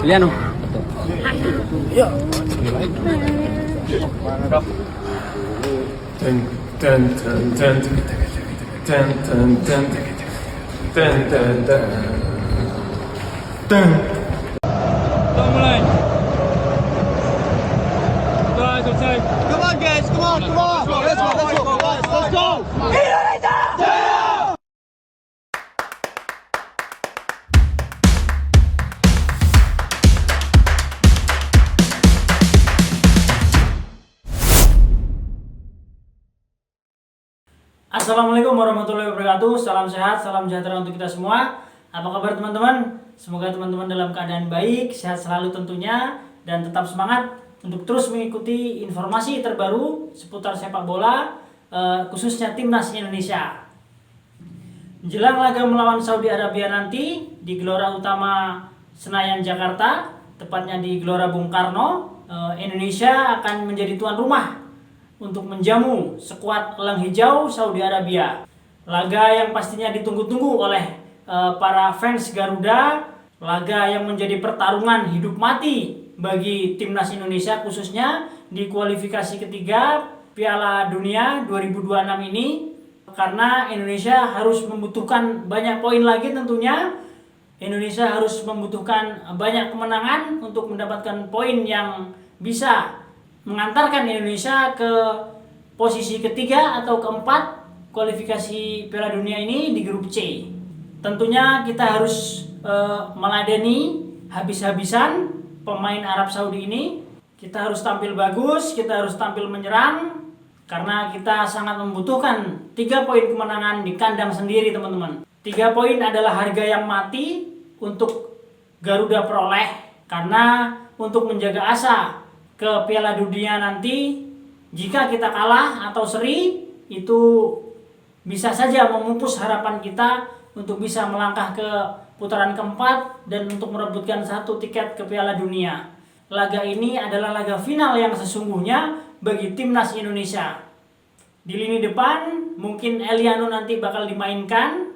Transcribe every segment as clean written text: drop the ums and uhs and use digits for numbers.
Liano. Yo. Ten ten ten ten ten ten ten ten ten ten. Kita mulai. Sudah selesai. Come on, guys. Come on. Let's go, guys. Let's go. Assalamualaikum warahmatullahi wabarakatuh. Salam sehat, salam sejahtera untuk kita semua. Apa kabar teman-teman? Semoga teman-teman dalam keadaan baik, sehat selalu tentunya, dan tetap semangat untuk terus mengikuti informasi terbaru seputar sepak bola, khususnya timnas Indonesia. Jelang laga melawan Saudi Arabia nanti di Gelora Utama Senayan Jakarta, tepatnya di Gelora Bung Karno, Indonesia akan menjadi tuan rumah untuk menjamu skuad Elang Hijau Saudi Arabia. Laga yang pastinya ditunggu-tunggu oleh para fans Garuda, laga yang menjadi pertarungan hidup mati bagi timnas Indonesia, khususnya di kualifikasi ketiga Piala Dunia 2026 ini, karena Indonesia harus membutuhkan banyak poin lagi tentunya. Indonesia harus membutuhkan banyak kemenangan untuk mendapatkan poin yang bisa mengantarkan Indonesia ke posisi ketiga atau keempat kualifikasi Piala Dunia ini di grup C. Tentunya kita harus meladeni habis-habisan pemain Arab Saudi ini. Kita harus tampil bagus, kita harus tampil menyerang, karena kita sangat membutuhkan 3 poin kemenangan di kandang sendiri, teman-teman. 3 poin adalah harga yang mati untuk Garuda peroleh, karena untuk menjaga asa ke Piala Dunia nanti, jika kita kalah atau seri, itu bisa saja memupus harapan kita untuk bisa melangkah ke putaran keempat dan untuk merebutkan 1 tiket ke Piala Dunia. Laga ini adalah laga final yang sesungguhnya bagi timnas Indonesia. Di lini depan mungkin Eliano nanti bakal dimainkan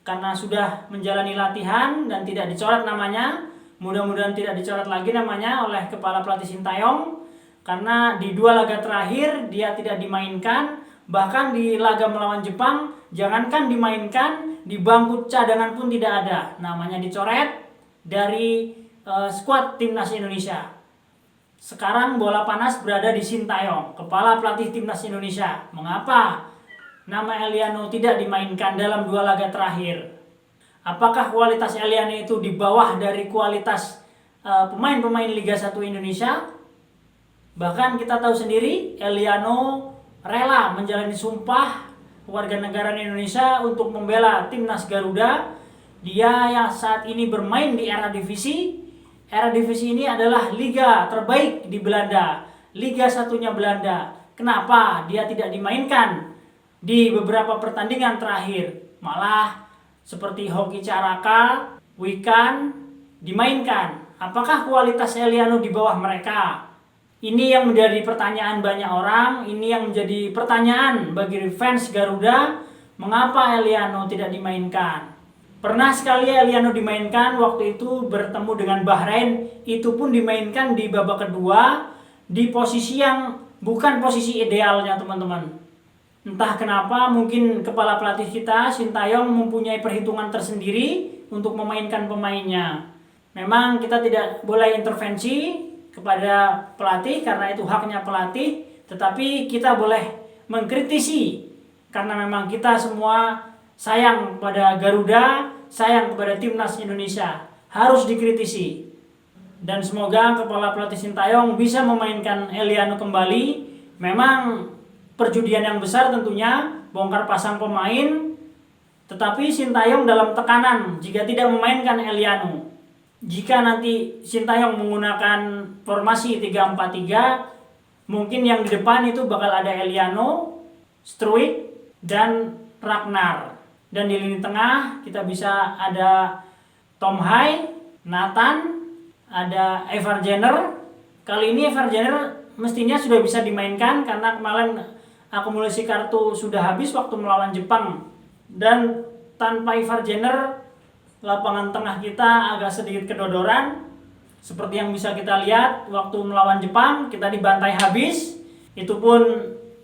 karena sudah menjalani latihan dan tidak dicoret namanya. Mudah-mudahan tidak dicoret lagi namanya oleh kepala pelatih Sintayong, karena di 2 laga terakhir dia tidak dimainkan. Bahkan di laga melawan Jepang, jangankan dimainkan, di bangku cadangan pun tidak ada, namanya dicoret dari skuad timnas Indonesia. Sekarang bola panas berada di Sintayong, kepala pelatih timnas Indonesia. Mengapa nama Eliano tidak dimainkan dalam 2 laga terakhir? Apakah kualitas Eliano itu di bawah dari kualitas pemain-pemain Liga 1 Indonesia? Bahkan kita tahu sendiri, Eliano rela menjalani sumpah warga negara Indonesia untuk membela timnas Garuda. Dia yang saat ini bermain di Eredivisie. Eredivisie ini adalah liga terbaik di Belanda, Liga satunya Belanda. Kenapa dia tidak dimainkan di beberapa pertandingan terakhir? Malah seperti Hoki Caraka, Wikan dimainkan. Apakah kualitas Eliano di bawah mereka? Ini yang menjadi pertanyaan banyak orang, ini yang menjadi pertanyaan bagi fans Garuda, mengapa Eliano tidak dimainkan? Pernah sekali Eliano dimainkan, waktu itu bertemu dengan Bahrain, itu pun dimainkan di babak kedua, di posisi yang bukan posisi idealnya, teman-teman. Entah kenapa, mungkin kepala pelatih kita, Sintayong, mempunyai perhitungan tersendiri untuk memainkan pemainnya. Memang kita tidak boleh intervensi kepada pelatih karena itu haknya pelatih, tetapi kita boleh mengkritisi karena memang kita semua sayang kepada Garuda, sayang kepada timnas Indonesia, harus dikritisi. Dan semoga kepala pelatih Sintayong bisa memainkan Eliano kembali. Memang perjudian yang besar tentunya, bongkar pasang pemain, tetapi Sintayong dalam tekanan jika tidak memainkan Eliano. Jika nanti Sintayong menggunakan formasi 3-4-3, mungkin yang di depan itu bakal ada Eliano, Struijk, dan Ragnar. Dan di lini tengah kita bisa ada Tom Hai, Nathan, ada Evar Jenner. Kali ini Evar Jenner mestinya sudah bisa dimainkan karena kemarin akumulasi kartu sudah habis waktu melawan Jepang. Dan tanpa Evar Jenner lapangan tengah kita agak sedikit kedodoran. Seperti yang bisa kita lihat waktu melawan Jepang kita dibantai habis. Itu pun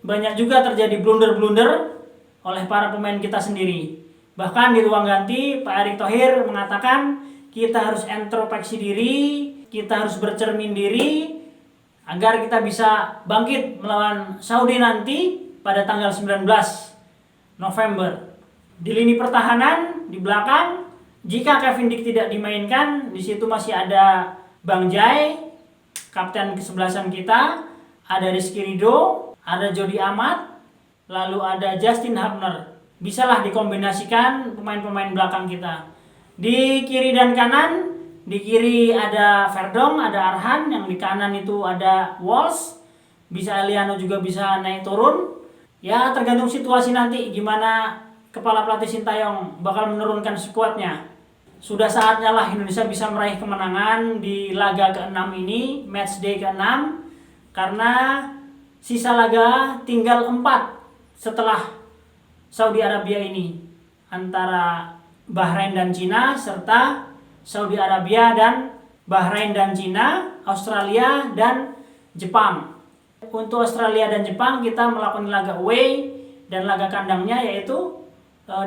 banyak juga terjadi blunder-blunder oleh para pemain kita sendiri. Bahkan di ruang ganti Pak Erick Thohir mengatakan kita harus introspeksi diri, kita harus bercermin diri agar kita bisa bangkit melawan Saudi nanti pada tanggal 19 November. Di lini pertahanan di belakang, jika Kevin Dick tidak dimainkan, di situ masih ada Bang Jai, kapten kesebelasan kita, ada Rizky Ridho, ada Jody Amat, lalu ada Justin Hubner. Bisalah dikombinasikan pemain-pemain belakang kita. Di kiri dan kanan, di kiri ada Verdong, ada Arhan, yang di kanan itu ada Walsh, bisa Eliano juga bisa naik turun. Ya tergantung situasi nanti gimana kepala pelatih Sintayong bakal menurunkan skuadnya. Sudah saatnya lah Indonesia bisa meraih kemenangan di laga ke-6 ini, match day ke-6, karena sisa laga tinggal 4 setelah Saudi Arabia ini, antara Bahrain dan Cina, serta Saudi Arabia dan Bahrain dan Cina, Australia dan Jepang. Untuk Australia dan Jepang kita melakukan laga away dan laga kandangnya yaitu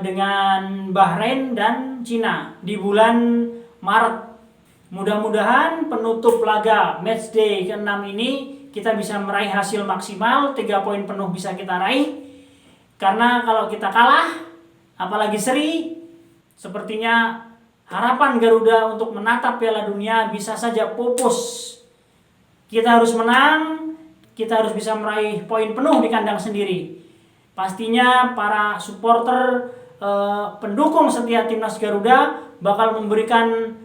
dengan Bahrain dan Cina di bulan Maret. Mudah-mudahan penutup laga matchday ke-6 ini kita bisa meraih hasil maksimal, 3 poin penuh bisa kita raih. Karena kalau kita kalah, apalagi seri, sepertinya harapan Garuda untuk menatap Piala Dunia bisa saja pupus. Kita harus menang, kita harus bisa meraih poin penuh di kandang sendiri. Pastinya para supporter, pendukung setia timnas Garuda bakal memberikan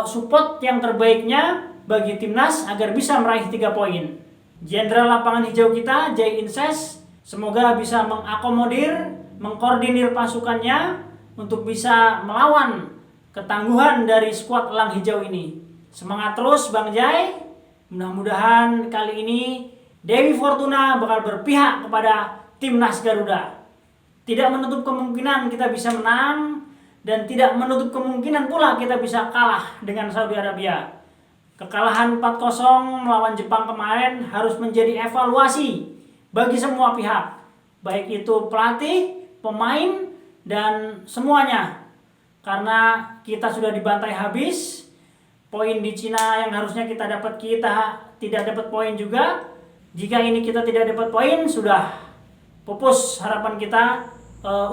support yang terbaiknya bagi timnas agar bisa meraih 3 poin. Jenderal lapangan hijau kita, Jai Inses, semoga bisa mengakomodir, mengkoordinir pasukannya untuk bisa melawan ketangguhan dari skuad elang hijau ini. Semangat terus Bang Jai. Mudah-mudahan kali ini Dewi Fortuna bakal berpihak kepada timnas Garuda. Tidak menutup kemungkinan kita bisa menang dan tidak menutup kemungkinan pula kita bisa kalah dengan Saudi Arabia. Kekalahan 4-0 melawan Jepang kemarin harus menjadi evaluasi bagi semua pihak, baik itu pelatih, pemain, dan semuanya. Karena kita sudah dibantai habis, poin di Cina yang harusnya kita dapat, kita tidak dapat poin juga. Jika ini kita tidak dapat poin, sudah pupus harapan kita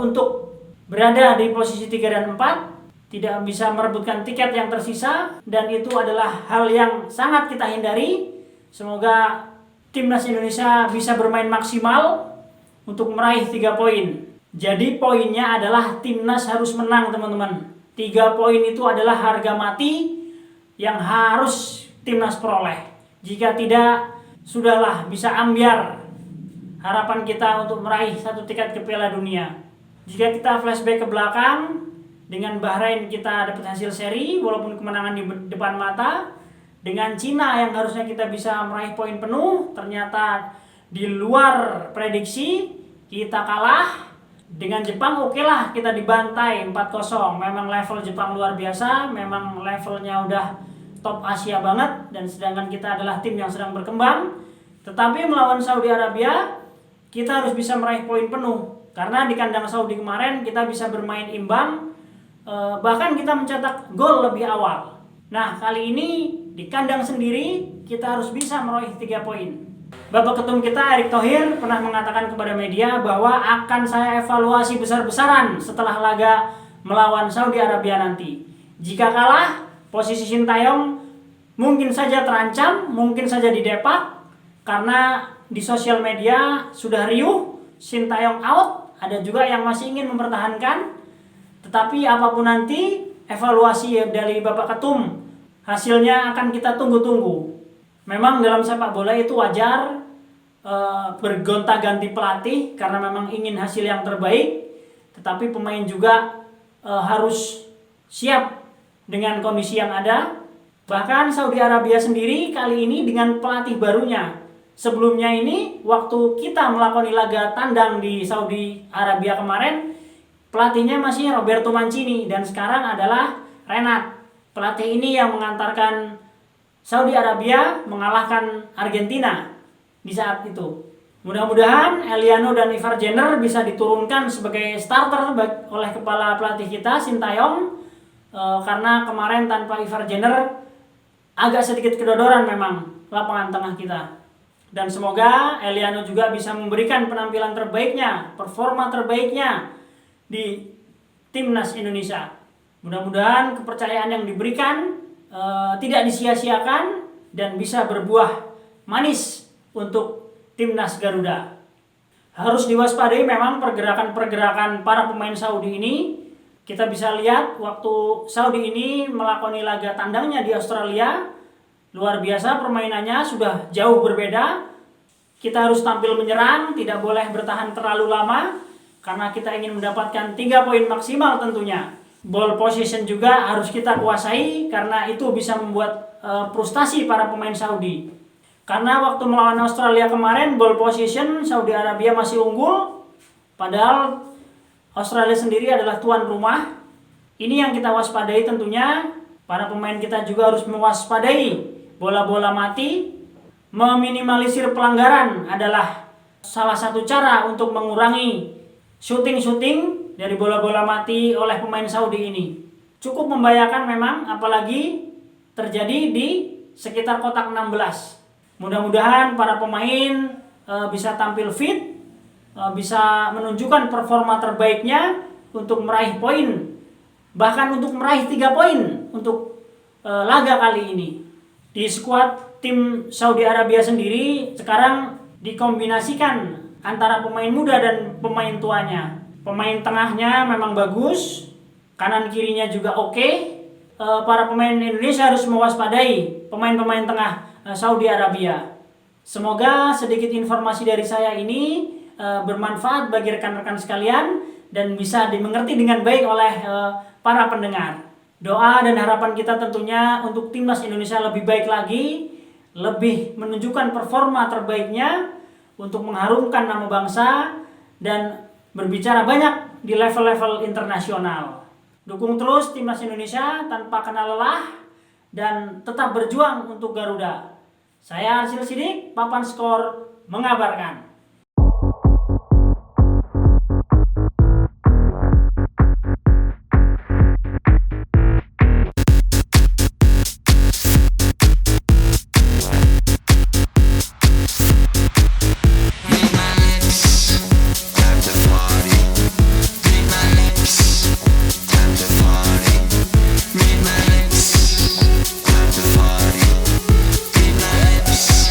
untuk berada di posisi 3 dan 4, tidak bisa merebutkan tiket yang tersisa, dan itu adalah hal yang sangat kita hindari. Semoga timnas Indonesia bisa bermain maksimal untuk meraih 3 poin. Jadi poinnya adalah timnas harus menang, teman-teman. 3 poin itu adalah harga mati yang harus timnas peroleh. Jika tidak, sudahlah, bisa ambiar harapan kita untuk meraih 1 tiket ke Piala Dunia. Jika kita flashback ke belakang, dengan Bahrain kita dapat hasil seri walaupun kemenangan di depan mata. Dengan Cina yang harusnya kita bisa meraih poin penuh, ternyata di luar prediksi kita kalah. Dengan Jepang oke lah, kita dibantai 4-0. Memang level Jepang luar biasa, memang levelnya udah top Asia banget, dan sedangkan kita adalah tim yang sedang berkembang. Tetapi melawan Saudi Arabia kita harus bisa meraih poin penuh, karena di kandang Saudi kemarin kita bisa bermain imbang, bahkan kita mencetak gol lebih awal. Nah kali ini di kandang sendiri kita harus bisa meraih 3 poin. Bapak Ketum kita Erick Thohir pernah mengatakan kepada media bahwa akan saya evaluasi besar-besaran setelah laga melawan Saudi Arabia nanti. Jika kalah, posisi Sintayong mungkin saja terancam, mungkin saja didepak, karena di sosial media sudah riuh Sintayong out. Ada juga yang masih ingin mempertahankan. Tetapi apapun nanti evaluasi dari Bapak Ketum, hasilnya akan kita tunggu-tunggu. Memang dalam sepak bola itu wajar bergonta-ganti pelatih karena memang ingin hasil yang terbaik. Tetapi pemain juga harus siap dengan kondisi yang ada. Bahkan Saudi Arabia sendiri kali ini dengan pelatih barunya. Sebelumnya ini waktu kita melakoni laga tandang di Saudi Arabia kemarin, pelatihnya masih Roberto Mancini, dan sekarang adalah Renat. Pelatih ini yang mengantarkan Saudi Arabia mengalahkan Argentina di saat itu. Mudah-mudahan Eliano dan Ivar Jenner bisa diturunkan sebagai starter oleh kepala pelatih kita Sintayong, karena kemarin tanpa Ivar Jenner agak sedikit kedodoran memang lapangan tengah kita. Dan semoga Eliano juga bisa memberikan penampilan terbaiknya, performa terbaiknya di timnas Indonesia. Mudah-mudahan kepercayaan yang diberikan tidak disia-siakan dan bisa berbuah manis untuk timnas Garuda. Harus diwaspadai memang pergerakan-pergerakan para pemain Saudi ini. Kita bisa lihat waktu Saudi ini melakoni laga tandangnya di Australia, luar biasa permainannya, sudah jauh berbeda. Kita harus tampil menyerang, tidak boleh bertahan terlalu lama karena kita ingin mendapatkan 3 poin maksimal tentunya. Ball position juga harus kita kuasai karena itu bisa membuat frustasi para pemain Saudi. Karena waktu melawan Australia kemarin ball position Saudi Arabia masih unggul, padahal Australia sendiri adalah tuan rumah. Ini yang kita waspadai tentunya. Para pemain kita juga harus mewaspadai bola-bola mati. Meminimalisir pelanggaran adalah salah satu cara untuk mengurangi shooting dari bola-bola mati oleh pemain Saudi ini. Cukup membahayakan memang, apalagi terjadi di sekitar kotak 16. Mudah-mudahan para pemain bisa tampil fit, bisa menunjukkan performa terbaiknya untuk meraih poin, bahkan untuk meraih 3 poin untuk laga kali ini. Di skuad tim Saudi Arabia sendiri sekarang dikombinasikan antara pemain muda dan pemain tuanya. Pemain tengahnya memang bagus, kanan kirinya juga oke. Para pemain Indonesia harus mewaspadai pemain-pemain tengah Saudi Arabia. Semoga sedikit informasi dari saya ini bermanfaat bagi rekan-rekan sekalian dan bisa dimengerti dengan baik oleh para pendengar. Doa dan harapan kita tentunya untuk timnas Indonesia lebih baik lagi, lebih menunjukkan performa terbaiknya untuk mengharumkan nama bangsa dan berbicara banyak di level-level internasional. Dukung terus timnas Indonesia tanpa kenal lelah dan tetap berjuang untuk Garuda. Saya Arsil Sidik, Papan Skor mengabarkan.